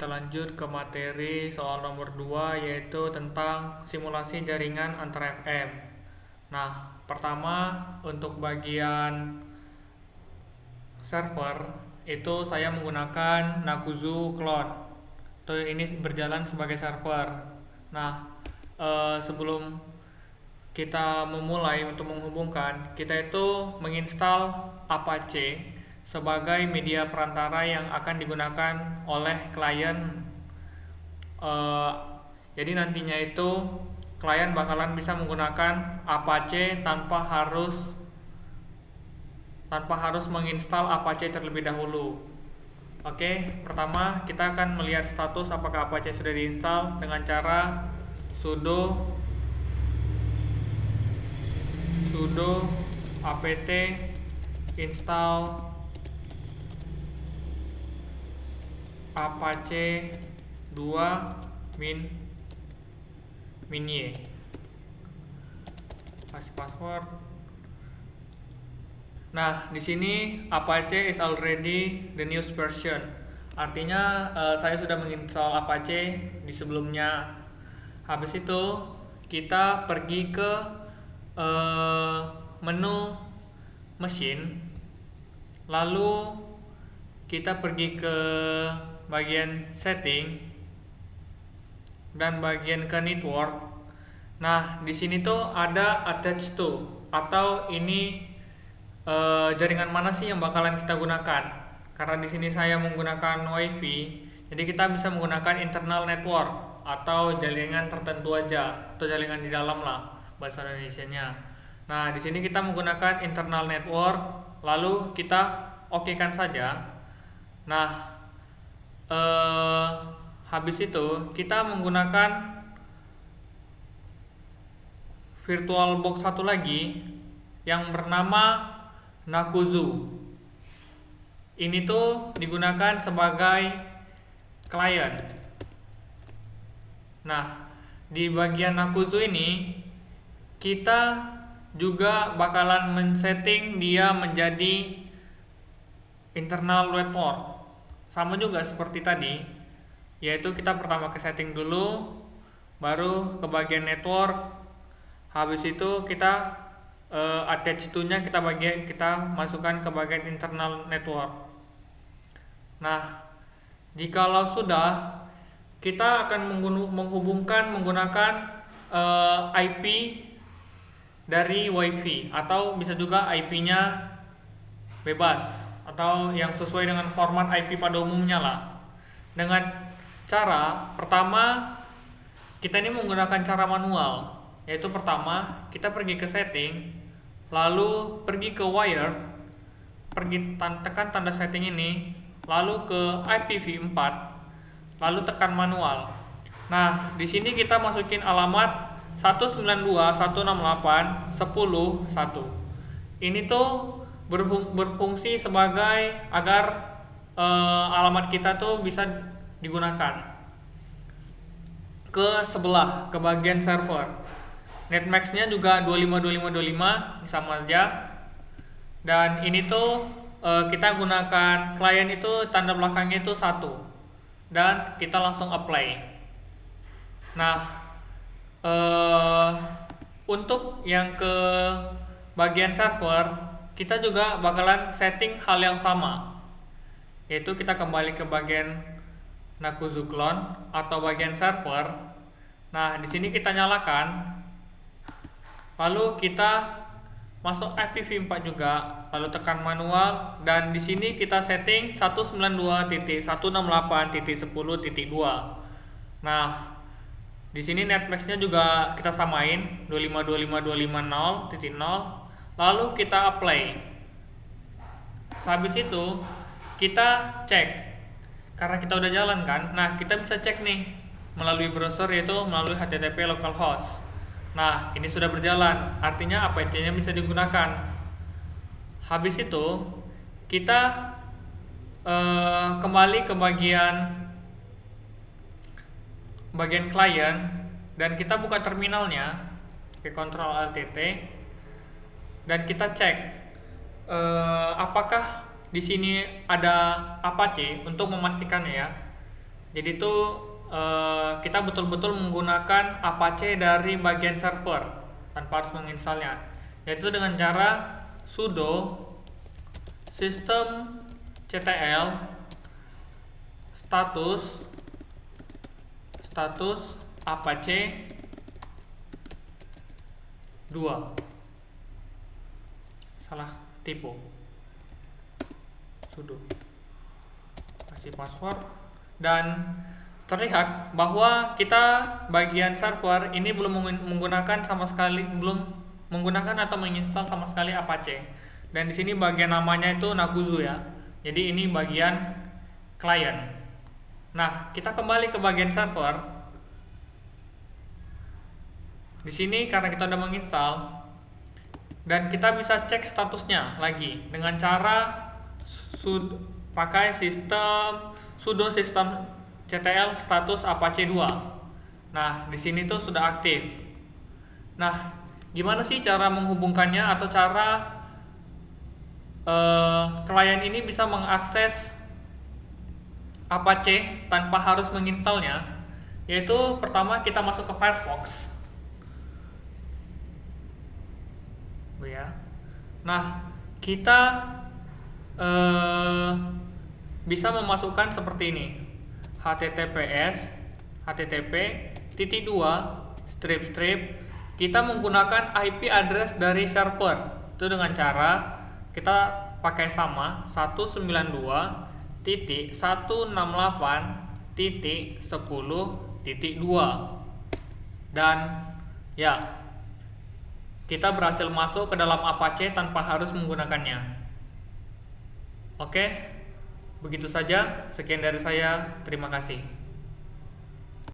kita lanjut ke materi soal nomor 2, yaitu tentang simulasi jaringan antar FM. Nah, pertama untuk bagian server itu saya menggunakan Nakuzu Clone. Ini berjalan sebagai server. Nah, sebelum kita memulai untuk menghubungkan, kita itu menginstal Apache sebagai media perantara yang akan digunakan oleh klien. Jadi nantinya itu klien bakalan bisa menggunakan Apache tanpa harus menginstal Apache terlebih dahulu. Oke, pertama kita akan melihat status apakah Apache sudah diinstal dengan cara sudo apt install apache 2 min-y. Kasih password. Nah, di sini Apache is already the newest version. Artinya saya sudah menginstal Apache di sebelumnya. Habis itu kita pergi ke menu mesin, lalu kita pergi ke bagian setting dan bagian ke network. Nah, di sini tuh ada attach to, atau ini jaringan mana sih yang bakalan kita gunakan. Karena di sini saya menggunakan WiFi, jadi kita bisa menggunakan internal network atau jaringan tertentu aja, atau jaringan di dalam lah bahasa Indonesianya. Nah, di sini kita menggunakan internal network, lalu kita okekan saja. Nah, habis itu kita menggunakan VirtualBox satu lagi yang bernama Nakuzu. Ini tuh digunakan sebagai klien. Nah, di bagian Nakuzu ini kita juga bakalan men-setting dia menjadi internal network. Sama juga seperti tadi, yaitu kita pertama ke setting dulu, baru ke bagian network. Habis itu kita attach to-nya kita masukkan ke bagian internal network. Nah, jikalau sudah, kita akan menghubungkan menggunakan IP dari WiFi, atau bisa juga IP-nya bebas atau yang sesuai dengan format IP pada umumnya lah. Dengan cara pertama, kita ini menggunakan cara manual, yaitu pertama kita pergi ke setting, lalu pergi ke wire, tekan tanda setting ini, lalu ke IPv4, lalu tekan manual. Nah, di sini kita masukin alamat 192.168.10.1. Ini tuh berfungsi sebagai agar alamat kita tuh bisa digunakan ke sebelah, ke bagian server. Netmax-nya juga 252525 sama aja. Dan ini tuh kita gunakan klien itu tanda belakangnya itu 1, dan kita langsung apply. Nah, untuk yang ke bagian server, kita juga bakalan setting hal yang sama, yaitu kita kembali ke bagian Nakuzu Clone atau bagian server. Nah, di sini kita nyalakan, lalu kita masuk IPv4 juga, lalu tekan manual, dan di sini kita setting 192.168.10.2. Nah, di sini netmax-nya juga kita samain 2525.250.0, lalu kita apply. Habis itu kita cek, karena kita udah jalan kan. Nah, kita bisa cek nih melalui browser, yaitu melalui HTTP localhost. Nah, ini sudah berjalan, artinya Apache-nya bisa digunakan. Habis itu kita kembali ke bagian klien, dan kita buka terminalnya, ke Ctrl Alt T, dan kita cek apakah di sini ada Apache untuk memastikannya ya. Jadi itu kita betul-betul menggunakan Apache dari bagian server tanpa harus menginstalnya, yaitu dengan cara sudo systemctl status Apache 2. Salah tipe, sudo kasih password, dan terlihat bahwa kita bagian server ini belum menggunakan sama sekali, belum menggunakan atau menginstal sama sekali Apache. Dan di sini bagian namanya itu Naguzu ya. Jadi ini bagian klien. Nah, kita kembali ke bagian server. Di sini karena kita udah menginstal, dan kita bisa cek statusnya lagi dengan cara pakai sudo systemctl status Apache 2. Nah, di sini tuh sudah aktif. Nah, gimana sih cara menghubungkannya atau cara klien ini bisa mengakses Apache tanpa harus menginstalnya? Yaitu pertama kita masuk ke Firefox. Ya. Nah, kita bisa memasukkan seperti ini, http://http:// kita menggunakan IP address dari server itu dengan cara kita pakai sama 192.168.10.2 dan ya, kita berhasil masuk ke dalam Apache tanpa harus menggunakannya. Oke, begitu saja. Sekian dari saya. Terima kasih.